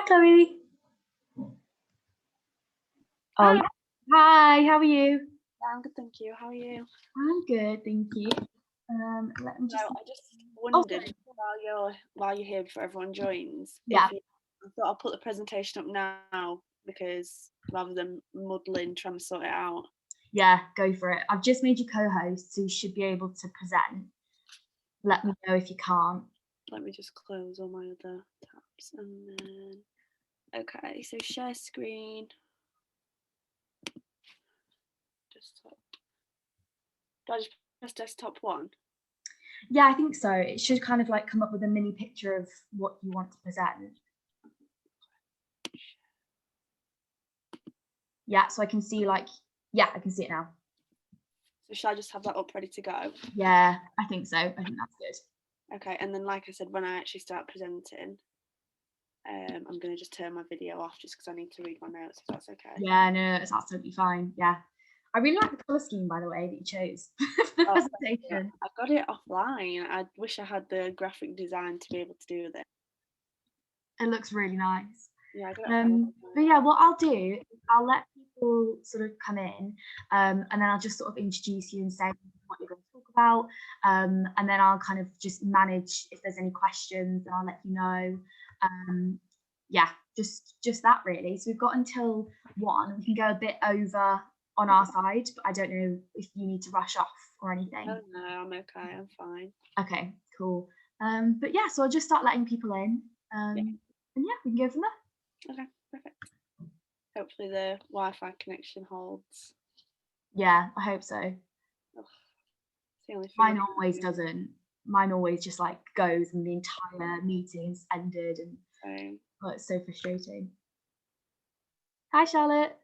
Hi, Chloe. Oh, Hi. hi, how are you? I'm good, thank you. How are you? I'm good, thank you. Let me just. I just wondered while you're here before everyone joins, Yeah. I thought I'll put the presentation up now because rather than muddling trying to sort it out. Yeah, go for it. I've just made you co-host, so you should be able to present. Let me know if you can't. Let me just close all my other tabs and then. Okay, so share screen. Desktop. Do I just press desktop 1? Yeah, I think so. It should kind of like come up with a mini picture of what you want to present. Yeah, so I can see I can see it now. So should I just have that up ready to go? Yeah, I think so. I think that's good. Okay, and then like I said, when I actually start presenting, I'm going to just turn my video off just because I need to read my notes, if that's okay. Yeah, no, it's absolutely fine. Yeah. I really like the colour scheme, by the way, that you chose for the presentation. I got it offline. I wish I had the graphic design to be able to do this. It looks really nice. Yeah, I got it offline. But yeah, what I'll do is I'll let people sort of come in, and then I'll just sort of introduce you and say what you're going to talk about, and then I'll kind of just manage if there's any questions, and I'll let you know. Yeah, just that really. So we've got until 1. We can go a bit over on our side, but I don't know if you need to rush off or anything. Oh no, I'm okay. I'm fine. Okay, cool. But yeah, so I'll just start letting people in, and yeah, we can go from there. Okay, perfect. Hopefully the Wi-Fi connection holds. Yeah, I hope so. Ugh, it's the only thing. Mine always doesn't. Mine always just like goes and the entire meeting's ended, and oh, it's so frustrating. Hi, Charlotte.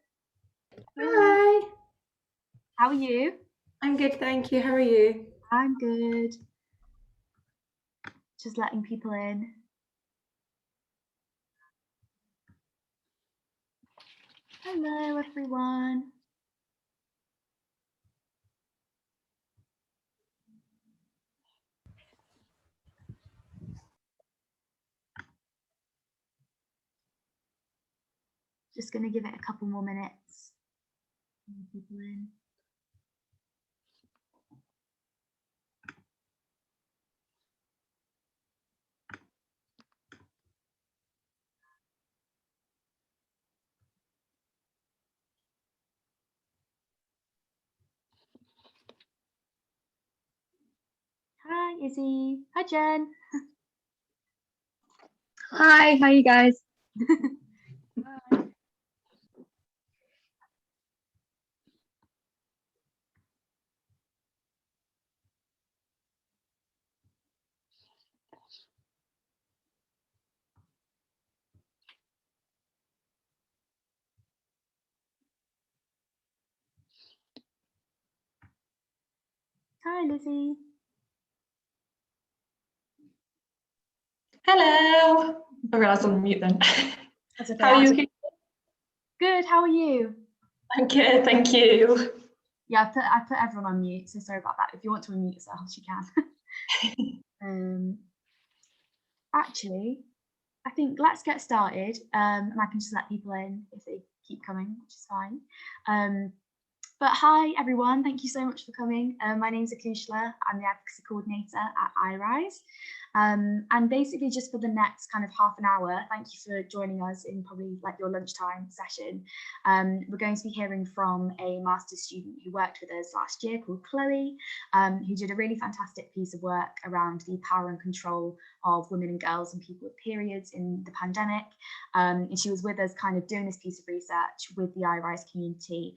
Hi. How are you? I'm good, thank you. How are you? I'm good. Just letting people in. Hello, everyone. Just going to give it a couple more minutes. People in. Hi, Izzy. Hi, Jen. Hi, how are you guys? Hi. Hi, Lizzie. Hello. I realised I'm on mute then. That's okay. How are you? Good. How are you? I'm good, thank you. Yeah, I put everyone on mute, so sorry about that. If you want to unmute yourselves, you can. Actually, I think let's get started, and I can just let people in if they keep coming, which is fine. But hi, everyone. Thank you so much for coming. My name's Akushla. I'm the advocacy coordinator at Irise. And basically just for the next kind of half an hour, thank you for joining us in probably like your lunchtime session. We're going to be hearing from a master's student who worked with us last year called Chloe, who did a really fantastic piece of work around the power and control of women and girls and people with periods in the pandemic. And she was with us kind of doing this piece of research with the Irise community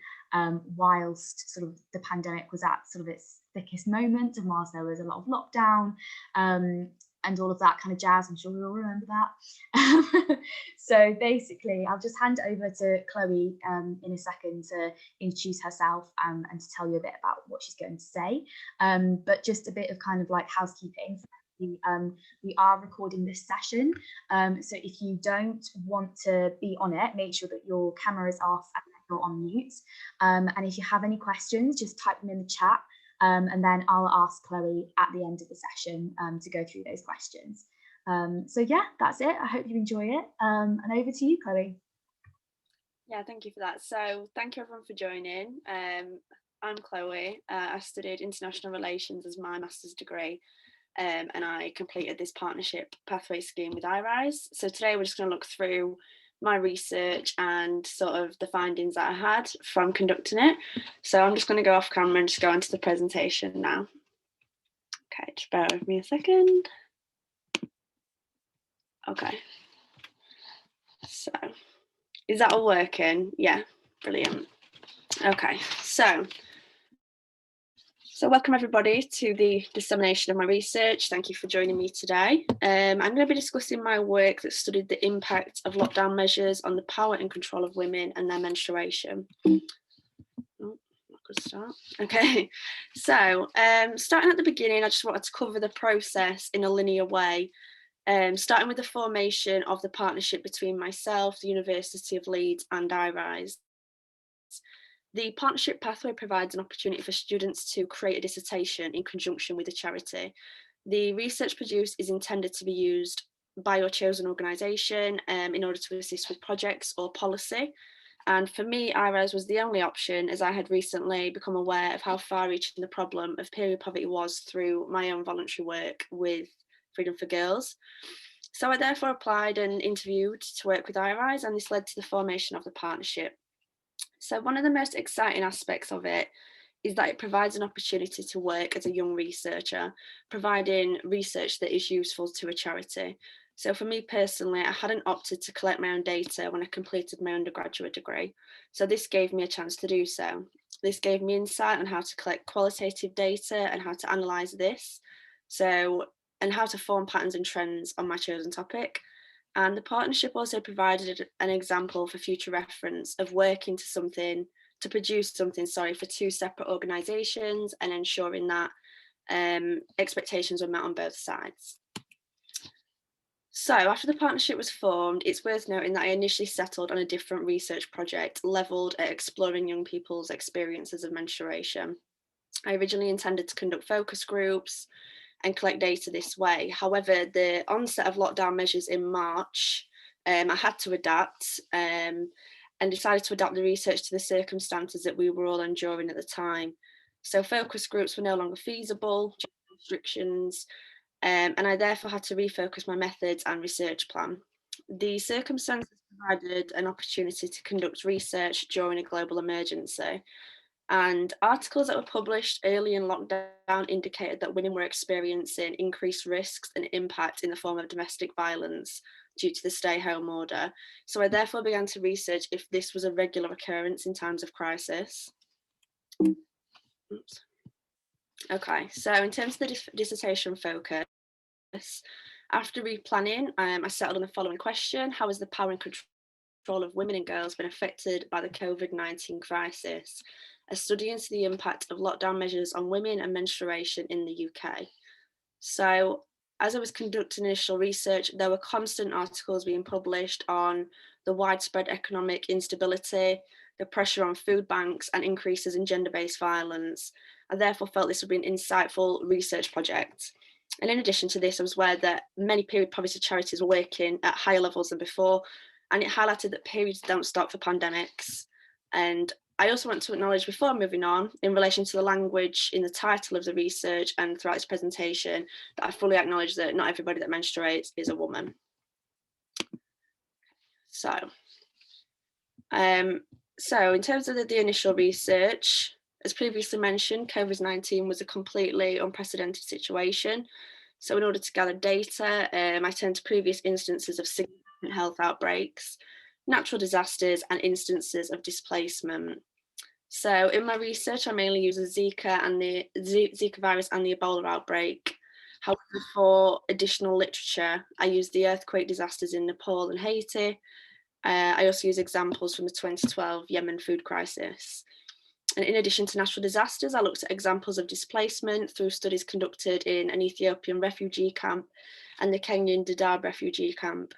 whilst sort of the pandemic was at sort of its thickest moment, and whilst there was a lot of lockdown and all of that kind of jazz. I'm sure we all remember that. So basically, I'll just hand it over to Chloe in a second to introduce herself and to tell you a bit about what she's going to say. But just a bit of kind of like housekeeping. We are recording this session, so if you don't want to be on it, make sure that your camera is off and you're on mute. And if you have any questions, just type them in the chat, and then I'll ask Chloe at the end of the session to go through those questions. So yeah, that's it. I hope you enjoy it. And over to you, Chloe. Yeah, thank you for that. So thank you everyone for joining. I'm Chloe. I studied international relations as my master's degree, and I completed this partnership pathway scheme with Irise. So today we're just going to look through my research and sort of the findings that I had from conducting it. So I'm just going to go off camera and just go into the presentation now. Okay, just bear with me a second. Okay. So is that all working? Yeah, brilliant. Okay, so welcome everybody to the dissemination of my research. Thank you for joining me today. I'm going to be discussing my work that studied the impact of lockdown measures on the power and control of women and their menstruation. Oh, not good start. Okay, so starting at the beginning, I just wanted to cover the process in a linear way. Starting with the formation of the partnership between myself, the University of Leeds and Irise. The partnership pathway provides an opportunity for students to create a dissertation in conjunction with a charity. The research produced is intended to be used by your chosen organisation in order to assist with projects or policy. And for me, Irise was the only option, as I had recently become aware of how far-reaching the problem of period poverty was through my own voluntary work with Freedom for Girls. So I therefore applied and interviewed to work with Irise, and this led to the formation of the partnership. So one of the most exciting aspects of it is that it provides an opportunity to work as a young researcher, providing research that is useful to a charity. So for me personally, I hadn't opted to collect my own data when I completed my undergraduate degree. So this gave me a chance to do so. This gave me insight on how to collect qualitative data and how to analyse this. And how to form patterns and trends on my chosen topic. And the partnership also provided an example for future reference of working to produce something for two separate organisations and ensuring that expectations were met on both sides. So after the partnership was formed, it's worth noting that I initially settled on a different research project levelled at exploring young people's experiences of menstruation. I originally intended to conduct focus groups and collect data this way. However, the onset of lockdown measures in March, I had to adapt and decided to adapt the research to the circumstances that we were all enduring at the time. So focus groups were no longer feasible due to restrictions, and I therefore had to refocus my methods and research plan. The circumstances provided an opportunity to conduct research during a global emergency. And articles that were published early in lockdown indicated that women were experiencing increased risks and impact in the form of domestic violence due to the stay-home order. So I therefore began to research if this was a regular occurrence in times of crisis. Oops. Okay, so in terms of the dissertation focus, after replanning, I settled on the following question: how has the power and control of women and girls been affected by the COVID-19 crisis? A study into the impact of lockdown measures on women and menstruation in the UK. So as I was conducting initial research, there were constant articles being published on the widespread economic instability, the pressure on food banks and increases in gender-based violence. I therefore felt this would be an insightful research project. And in addition to this, I was aware that many period poverty charities were working at higher levels than before, and it highlighted that periods don't stop for pandemics. And I also want to acknowledge, before moving on, in relation to the language in the title of the research and throughout this presentation, that I fully acknowledge that not everybody that menstruates is a woman. So in terms of the initial research, as previously mentioned, COVID-19 was a completely unprecedented situation. So in order to gather data, I turned to previous instances of significant health outbreaks, natural disasters, and instances of displacement. So in my research, I mainly use the Zika virus and the Ebola outbreak. However, for additional literature, I use the earthquake disasters in Nepal and Haiti. I also use examples from the 2012 Yemen food crisis. And in addition to natural disasters, I looked at examples of displacement through studies conducted in an Ethiopian refugee camp and the Kenyan Dadaab refugee camp.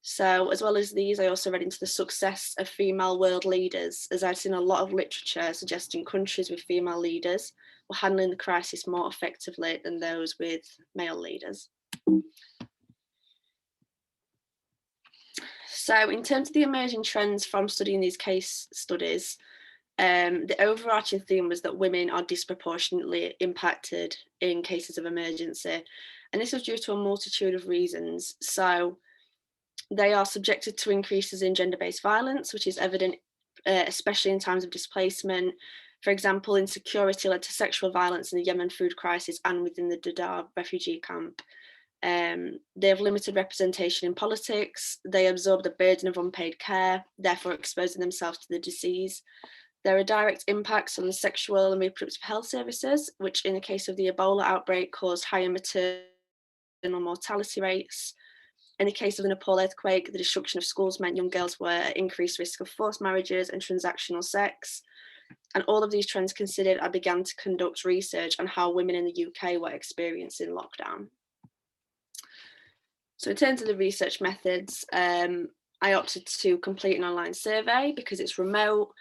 So as well as these, I also read into the success of female world leaders, as I've seen a lot of literature suggesting countries with female leaders were handling the crisis more effectively than those with male leaders. So in terms of the emerging trends from studying these case studies, the overarching theme was that women are disproportionately impacted in cases of emergency. And this was due to a multitude of reasons. So they are subjected to increases in gender-based violence, which is evident, especially in times of displacement. For example, insecurity led to sexual violence in the Yemen food crisis and within the Dadaab refugee camp. They have limited representation in politics. They absorb the burden of unpaid care, therefore exposing themselves to the disease. There are direct impacts on the sexual and reproductive health services, which in the case of the Ebola outbreak caused higher maternal mortality rates. In the case of the Nepal earthquake, the destruction of schools meant young girls were at increased risk of forced marriages and transactional sex. And all of these trends considered, I began to conduct research on how women in the UK were experiencing lockdown. So in terms of the research methods, I opted to complete an online survey because it's remote.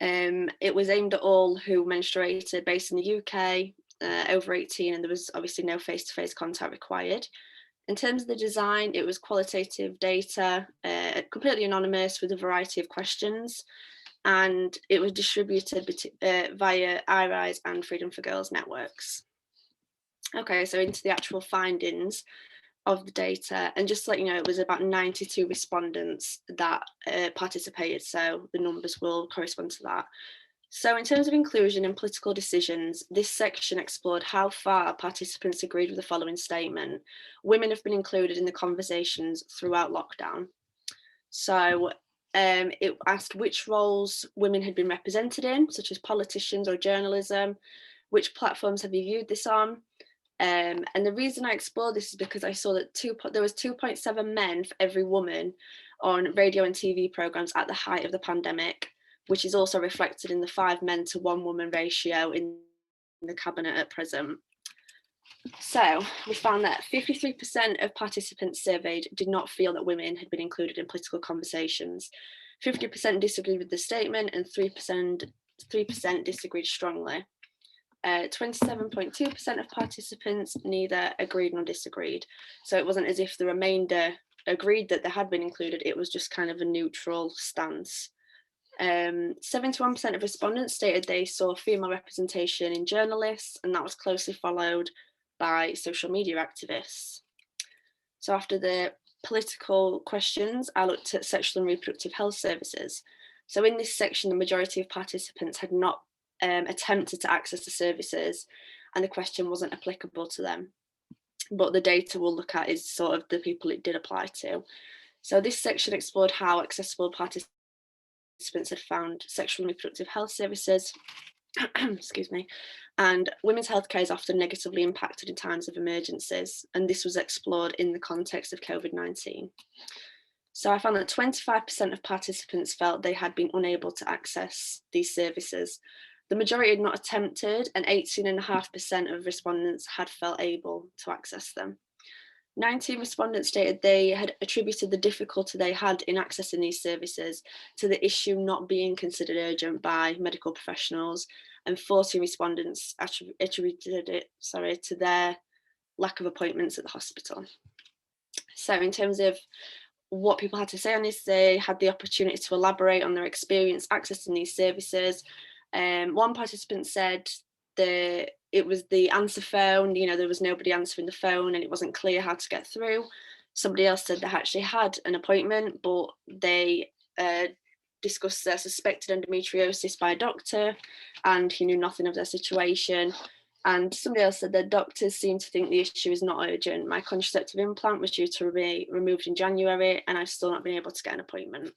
It was aimed at all who menstruated based in the UK, over 18, and there was obviously no face-to-face contact required. In terms of the design, it was qualitative data, completely anonymous with a variety of questions, and it was distributed via Irise and Freedom for Girls networks. Okay, so into the actual findings of the data, and just to let you know, it was about 92 respondents that participated, so the numbers will correspond to that. So in terms of inclusion in political decisions, this section explored how far participants agreed with the following statement: women have been included in the conversations throughout lockdown. So it asked which roles women had been represented in, such as politicians or journalism, which platforms have you viewed this on? And the reason I explored this is because I saw that there was 2.7 men for every woman on radio and TV programmes at the height of the pandemic, which is also reflected in the 5 men to 1 woman ratio in the cabinet at present. So we found that 53% of participants surveyed did not feel that women had been included in political conversations. 50% disagreed with the statement, and 3% disagreed strongly. 27.2% of participants neither agreed nor disagreed. So it wasn't as if the remainder agreed that they had been included, it was just kind of a neutral stance. 71% of respondents stated they saw female representation in journalists, and that was closely followed by social media activists. So after the political questions, I looked at sexual and reproductive health services. So in this section, the majority of participants had not attempted to access the services, and the question wasn't applicable to them. But the data we'll look at is sort of the people it did apply to. So this section explored how accessible participants had found sexual and reproductive health services, excuse me, and women's healthcare is often negatively impacted in times of emergencies, and this was explored in the context of COVID-19. So I found that 25% of participants felt they had been unable to access these services. The majority had not attempted, and 18.5% of respondents had felt able to access them. 19 respondents stated they had attributed the difficulty they had in accessing these services to the issue not being considered urgent by medical professionals, and 40 respondents attributed it, to their lack of appointments at the hospital. So in terms of what people had to say on this, they had the opportunity to elaborate on their experience accessing these services. One participant said that it was the answer phone, there was nobody answering the phone and it wasn't clear how to get through. Somebody else said they actually had an appointment, but they discussed their suspected endometriosis by a doctor and he knew nothing of their situation. And somebody else said their doctors seem to think the issue is not urgent. My contraceptive implant was due to be removed in January and I've still not been able to get an appointment.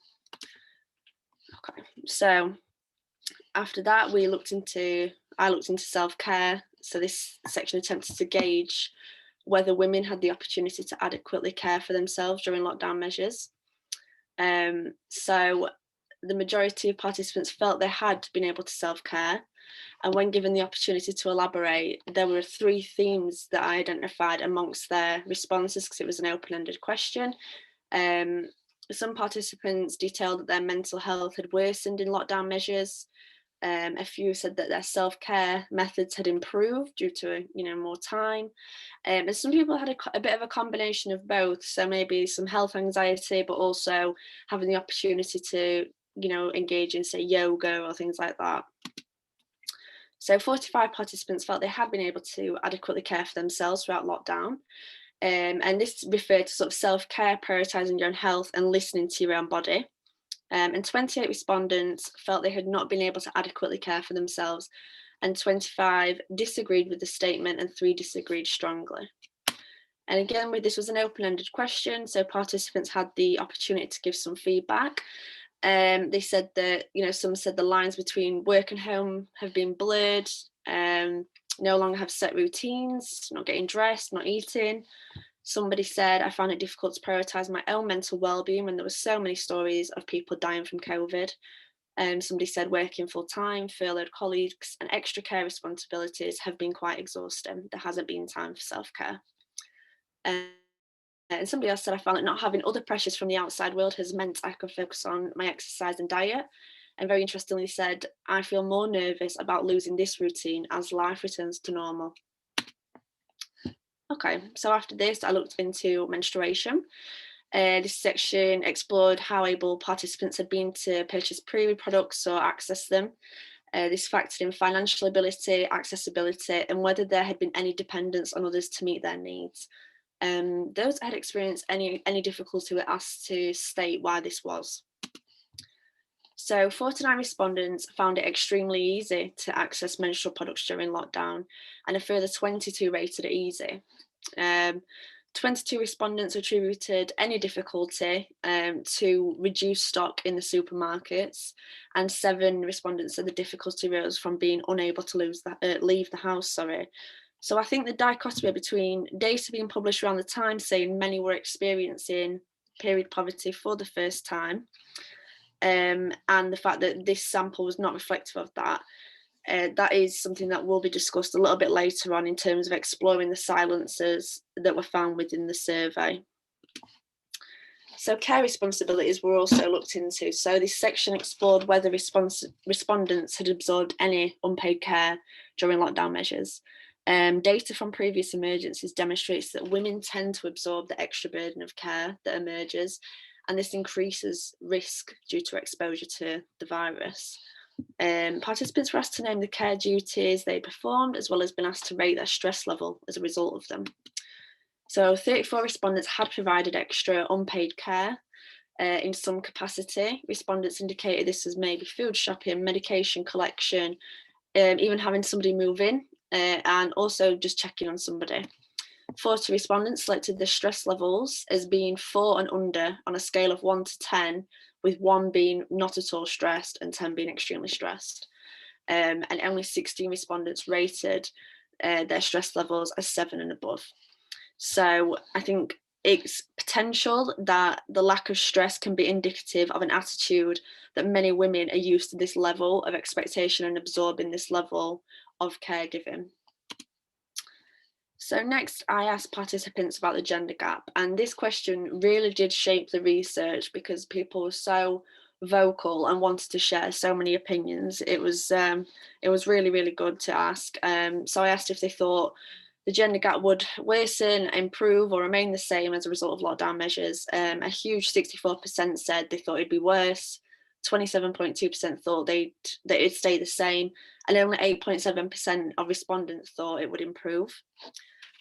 Okay, so after that, I looked into self-care. So this section attempted to gauge whether women had the opportunity to adequately care for themselves during lockdown measures. So the majority of participants felt they had been able to self-care. And when given the opportunity to elaborate, there were 3 themes that I identified amongst their responses because it was an open-ended question. Some participants detailed that their mental health had worsened in lockdown measures. A few said that their self-care methods had improved due to, more time. And some people had a bit of a combination of both. So maybe some health anxiety, but also having the opportunity to, engage in, say, yoga or things like that. So 45 participants felt they had been able to adequately care for themselves throughout lockdown. And this referred to sort of self-care, prioritising your own health and listening to your own body. And 28 respondents felt they had not been able to adequately care for themselves, and 25 disagreed with the statement and 3 disagreed strongly. And again, this was an open-ended question, so participants had the opportunity to give some feedback. They said that, some said the lines between work and home have been blurred, no longer have set routines, not getting dressed, not eating. Somebody said, I found it difficult to prioritise my own mental well-being when there were so many stories of people dying from COVID. Somebody said working full-time, furloughed colleagues and extra care responsibilities have been quite exhausting. There hasn't been time for self-care. And somebody else said, I found that not having other pressures from the outside world has meant I can focus on my exercise and diet. And very interestingly said, I feel more nervous about losing this routine as life returns to normal. Okay, so after this, I looked into menstruation. This section explored how able participants had been to purchase period products or access them. This factored in financial ability, accessibility, and whether there had been any dependence on others to meet their needs. Those had experienced any difficulty were asked to state why this was. So 49 respondents found it extremely easy to access menstrual products during lockdown, and a further 22 rated it easy. 22 respondents attributed any difficulty to reduced stock in the supermarkets, and 7 respondents said the difficulty arose from being unable to leave the house. So I think the dichotomy between data being published around the time saying many were experiencing period poverty for the first time, and the fact that this sample was not reflective of that, that is something that will be discussed a little bit later on in terms of exploring the silences that were found within the survey. So care responsibilities were also looked into. So this section explored whether respondents had absorbed any unpaid care during lockdown measures. Data from previous emergencies demonstrates that women tend to absorb the extra burden of care that emerges, and this increases risk due to exposure to the virus. Participants were asked to name the care duties they performed, as well as been asked to rate their stress level as a result of them. So 34 respondents had provided extra unpaid care in some capacity. Respondents indicated this was maybe food shopping, medication collection, even having somebody move in, and also just checking on somebody. 40 respondents selected the stress levels as being 4 and under on a scale of 1 to 10, with 1 being not at all stressed and 10 being extremely stressed. And only 16 respondents rated their stress levels as 7 and above. So I think it's potential that the lack of stress can be indicative of an attitude that many women are used to this level of expectation and absorbing this level of caregiving. So next, I asked participants about the gender gap, and this question really did shape the research because people were so vocal and wanted to share so many opinions. It was really, really good to ask. So I asked if they thought the gender gap would worsen, improve, or remain the same as a result of lockdown measures. A huge 64% said they thought it'd be worse. 27.2% thought that it'd stay the same, and only 8.7% of respondents thought it would improve.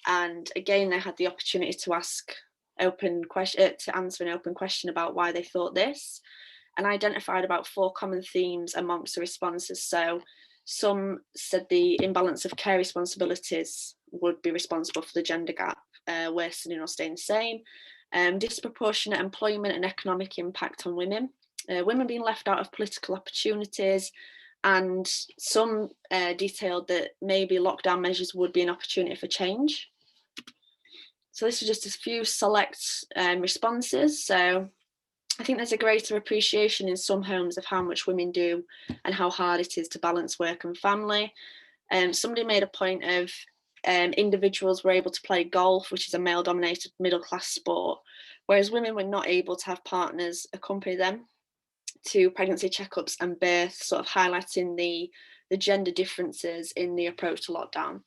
And again, they had the opportunity to ask to answer an open question about why they thought this, and identified about 4 common themes amongst the responses. So some said the imbalance of care responsibilities would be responsible for the gender gap worsening or staying the same. Disproportionate employment and economic impact on women. Women being left out of political opportunities, and some detailed that maybe lockdown measures would be an opportunity for change. So this is just a few select responses. So I think there's a greater appreciation in some homes of how much women do and how hard it is to balance work and family. Somebody made a point of individuals were able to play golf, which is a male-dominated middle-class sport, whereas women were not able to have partners accompany them. to pregnancy checkups and birth, sort of highlighting the gender differences in the approach to lockdown.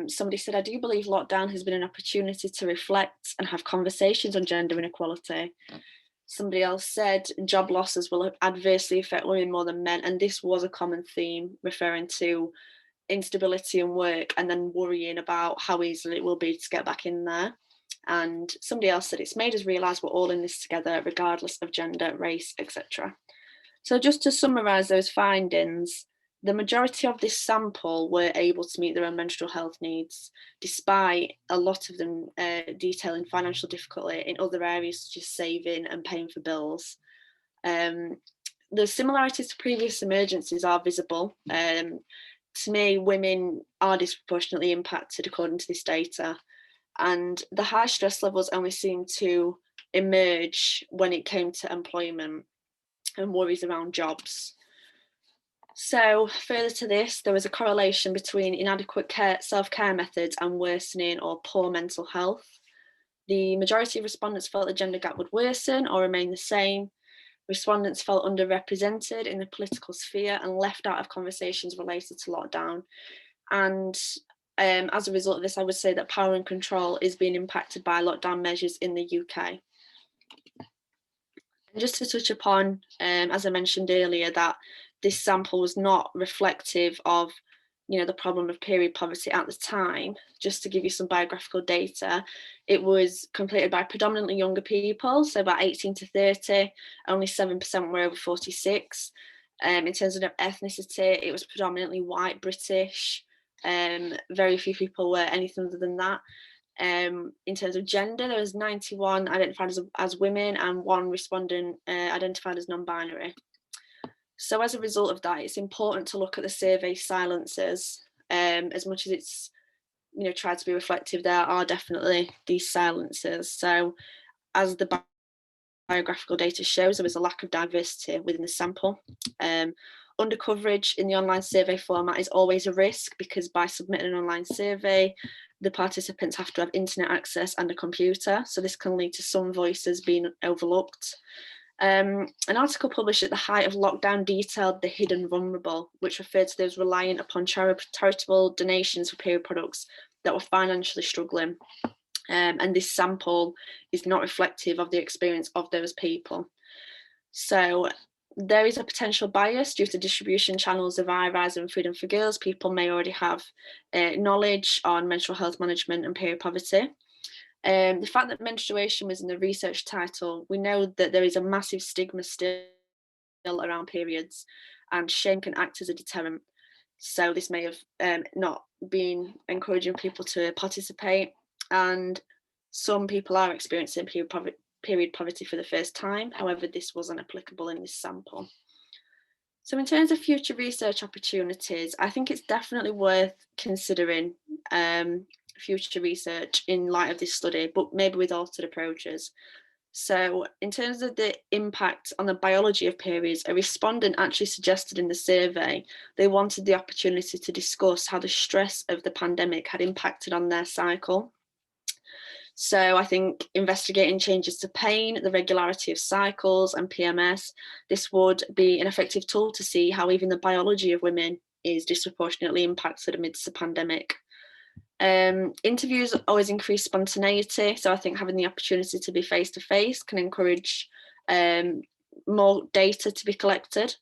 Somebody said, I do believe lockdown has been an opportunity to reflect and have conversations on gender inequality. Somebody else said, job losses will adversely affect women more than men. And this was a common theme, referring to instability in work and then worrying about how easily it will be to get back in there. And somebody else said, it's made us realise we're all in this together, regardless of gender, race, etc. So just to summarise those findings, the majority of this sample were able to meet their own menstrual health needs, despite a lot of them detailing financial difficulty in other areas such as saving and paying for bills. The similarities to previous emergencies are visible. To me, women are disproportionately impacted according to this data, and the high stress levels only seem to emerge when it came to employment and worries around jobs. So further to this, there was a correlation between inadequate self-care methods and worsening or poor mental health. The majority of respondents felt the gender gap would worsen or remain the same. Respondents felt underrepresented in the political sphere and left out of conversations related to lockdown. And as a result of this, I would say that power and control is being impacted by lockdown measures in the UK. And just to touch upon, as I mentioned earlier, that this sample was not reflective of, the problem of period poverty at the time. Just to give you some biographical data, it was completed by predominantly younger people, so about 18 to 30, only 7% were over 46. In terms of ethnicity, it was predominantly white British. Very few people were anything other than that. In terms of gender, there was 91 identified as women and 1 respondent identified as non-binary. So as a result of that, it's important to look at the survey silences. As much as it's tried to be reflective, there are definitely these silences. So as the biographical data shows, there was a lack of diversity within the sample. Undercoverage in the online survey format is always a risk, because by submitting an online survey, the participants have to have internet access and a computer. So this can lead to some voices being overlooked. An article published at the height of lockdown detailed the hidden vulnerable, which referred to those reliant upon charitable donations for period products that were financially struggling. And this sample is not reflective of the experience of those people. So there is a potential bias due to distribution channels of Irise and Freedom for Girls. People may already have knowledge on menstrual health management and period poverty. The fact that menstruation was in the research title, we know that there is a massive stigma still around periods, and shame can act as a deterrent. So this may have not been encouraging people to participate, and some people are experiencing period poverty for the first time. However, this wasn't applicable in this sample. So in terms of future research opportunities, I think it's definitely worth considering future research in light of this study, but maybe with altered approaches. So in terms of the impact on the biology of periods, a respondent actually suggested in the survey they wanted the opportunity to discuss how the stress of the pandemic had impacted on their cycle. So I think investigating changes to pain, the regularity of cycles and PMS, this would be an effective tool to see how even the biology of women is disproportionately impacted amidst the pandemic. Interviews always increase spontaneity, so I think having the opportunity to be face-to-face can encourage more data to be collected.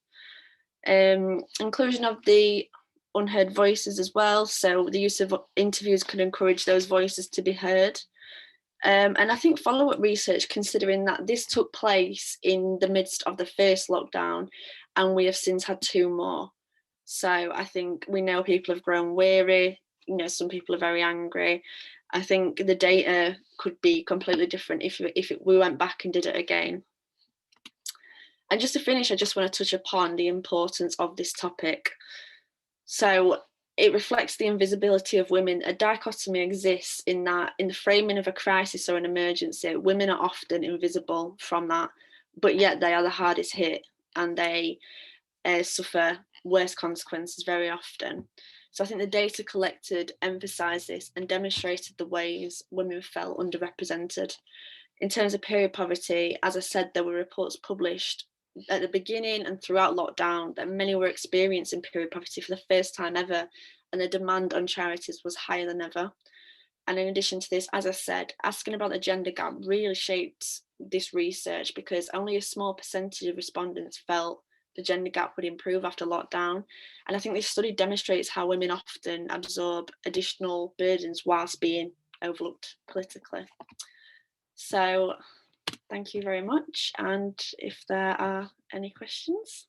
Inclusion of the unheard voices as well, so the use of interviews can encourage those voices to be heard. And I think follow-up research, considering that this took place in the midst of the first lockdown and we have since had 2 more. So I think we know people have grown weary, some people are very angry. I think the data could be completely different if we went back and did it again. And just to finish, I just want to touch upon the importance of this topic. So it reflects the invisibility of women. A dichotomy exists in that in the framing of a crisis or an emergency, women are often invisible from that, but yet they are the hardest hit and they suffer worse consequences very often. So I think the data collected emphasised this and demonstrated the ways women felt underrepresented. In terms of period poverty, as I said, there were reports published at the beginning and throughout lockdown that many were experiencing period poverty for the first time ever, and the demand on charities was higher than ever. And in addition to this, as I said, asking about the gender gap really shaped this research, because only a small percentage of respondents felt the gender gap would improve after lockdown. And I think this study demonstrates how women often absorb additional burdens whilst being overlooked politically. So thank you very much. And if there are any questions.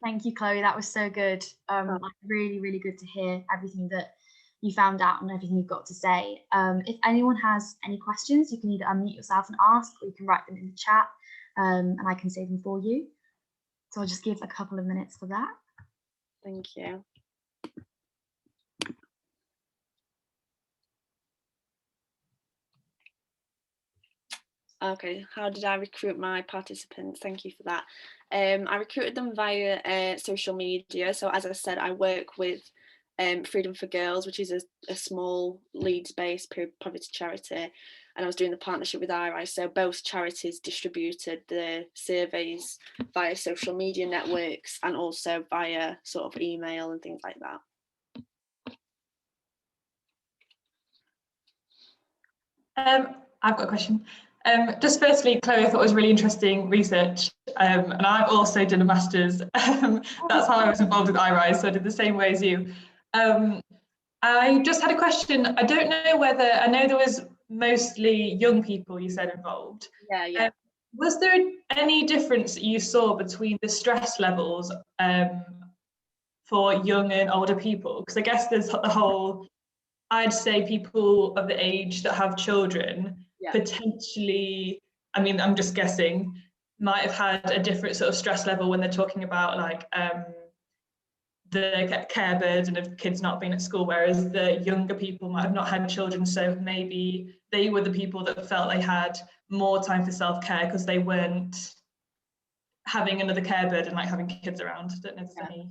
Thank you, Chloe. That was so good. Like really, really good to hear everything that you found out and everything you've got to say. If anyone has any questions, you can either unmute yourself and ask, or you can write them in the chat, and I can save them for you. So I'll just give a couple of minutes for that. Thank you. Okay, how did I recruit my participants? Thank you for that. I recruited them via social media. So as I said, I work with Freedom for Girls, which is a small Leeds-based period poverty charity, and I was doing the partnership with Irise. So both charities distributed the surveys via social media networks and also via sort of email and things like that. I've got a question. Just firstly, Chloe, I thought it was really interesting research, and I've also done a master's. That's how I was involved with Irise, so I did the same way as you. I just had a question. I don't know whether, I know there was mostly young people you said involved. Yeah. Was there any difference that you saw between the stress levels for young and older people? Because I guess there's the whole, I'd say people of the age that have children potentially, I mean, I'm just guessing, might have had a different sort of stress level when they're talking about like the care burden of kids not being at school, whereas the younger people might have not had children, so maybe they were the people that felt they had more time for self-care because they weren't having another care burden like having kids around. I don't know if there's any.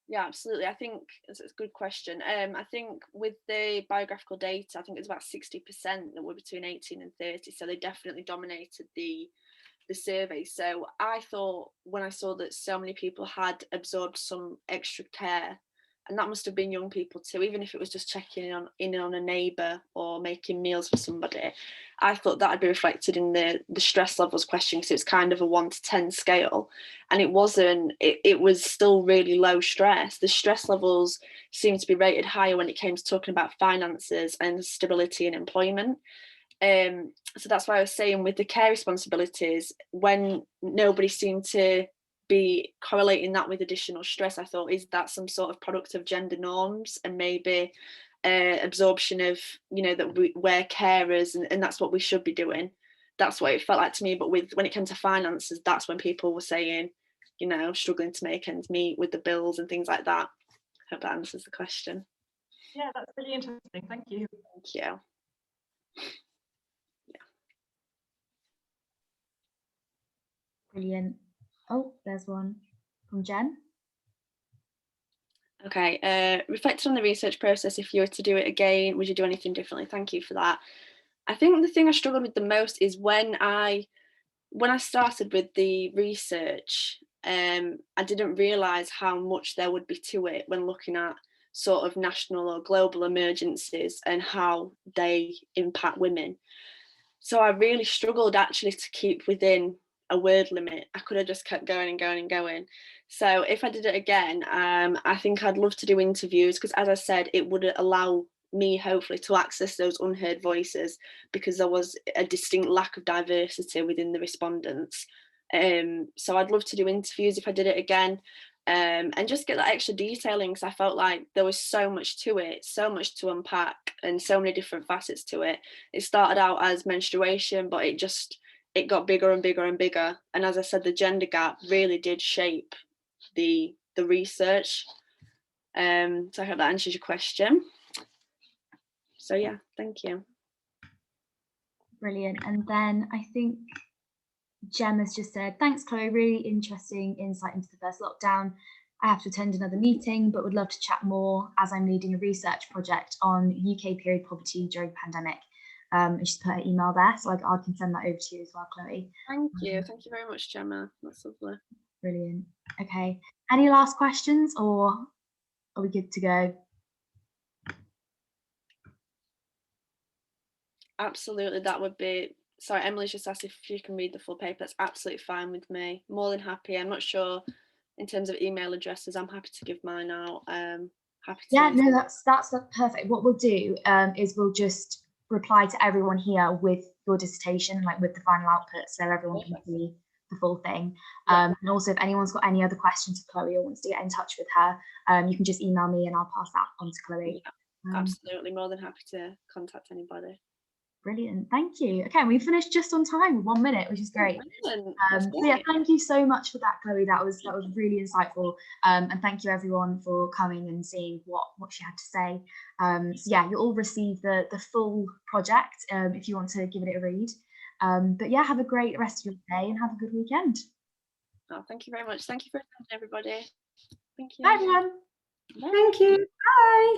Yeah, absolutely. I think it's a good question. I think with the biographical data, I think it's about 60% that were between 18 and 30. So they definitely dominated the survey. So I thought when I saw that so many people had absorbed some extra care, and that must have been young people too, even if it was just checking in on a neighbour or making meals for somebody, I thought that would be reflected in the stress levels question, because it's kind of a 1 to 10 scale, and it wasn't, it was still really low stress. The stress levels seemed to be rated higher when it came to talking about finances and stability and employment. So that's why I was saying with the care responsibilities, when nobody seemed to be correlating that with additional stress, I thought, is that some sort of product of gender norms and maybe absorption of, that we're carers and that's what we should be doing. That's what it felt like to me. But when it came to finances, that's when people were saying, struggling to make ends meet with the bills and things like that. I hope that answers the question. Yeah, that's really interesting. Thank you. Thank you. Brilliant. Oh, there's one from Jen. Okay, reflected on the research process, if you were to do it again, would you do anything differently? Thank you for that. I think the thing I struggled with the most is when I started with the research, I didn't realise how much there would be to it when looking at sort of national or global emergencies and how they impact women. So I really struggled actually to keep within a word limit. I could have just kept going and going and going. So if I did it again, I think I'd love to do interviews, because as I said, it would allow me hopefully to access those unheard voices, because there was a distinct lack of diversity within the respondents. So I'd love to do interviews if I did it again, and just get that extra detailing, because I felt like there was so much to it, so much to unpack and so many different facets to it. It started out as menstruation, but it got bigger and bigger and bigger. And as I said, the gender gap really did shape the research. So I hope that answers your question. So yeah, thank you. Brilliant. And then I think Jem has just said, thanks, Chloe, really interesting insight into the first lockdown. I have to attend another meeting, but would love to chat more as I'm leading a research project on UK period poverty during the pandemic. and she's put her email there, so I can send that over to you as well, Chloe. Thank you very much, Gemma. That's lovely. Brilliant. Okay, any last questions, or are we good to go? Absolutely, that would be. Sorry, Emily's just asked if you can read the full paper. That's absolutely fine with me. More than happy. I'm not sure in terms of email addresses. I'm happy to give mine out. Happy to. Yeah, no, that's perfect. What we'll do is we'll just reply to everyone here with your dissertation, like with the final output, so everyone can see the full thing. And also, if anyone's got any other questions for Chloe or wants to get in touch with her, you can just email me and I'll pass that on to Chloe. Absolutely, more than happy to contact anybody. Brilliant, thank you. Okay, we finished just on time with 1 minute, which is great. So yeah, thank you so much for that, Chloe. That was really insightful. And thank you everyone for coming and seeing what she had to say. So yeah, you'll all receive the full project if you want to give it a read. But yeah, have a great rest of your day and have a good weekend. Oh, thank you very much. Thank you for attending, everybody. Thank you. Bye everyone. Bye. Thank you. Bye.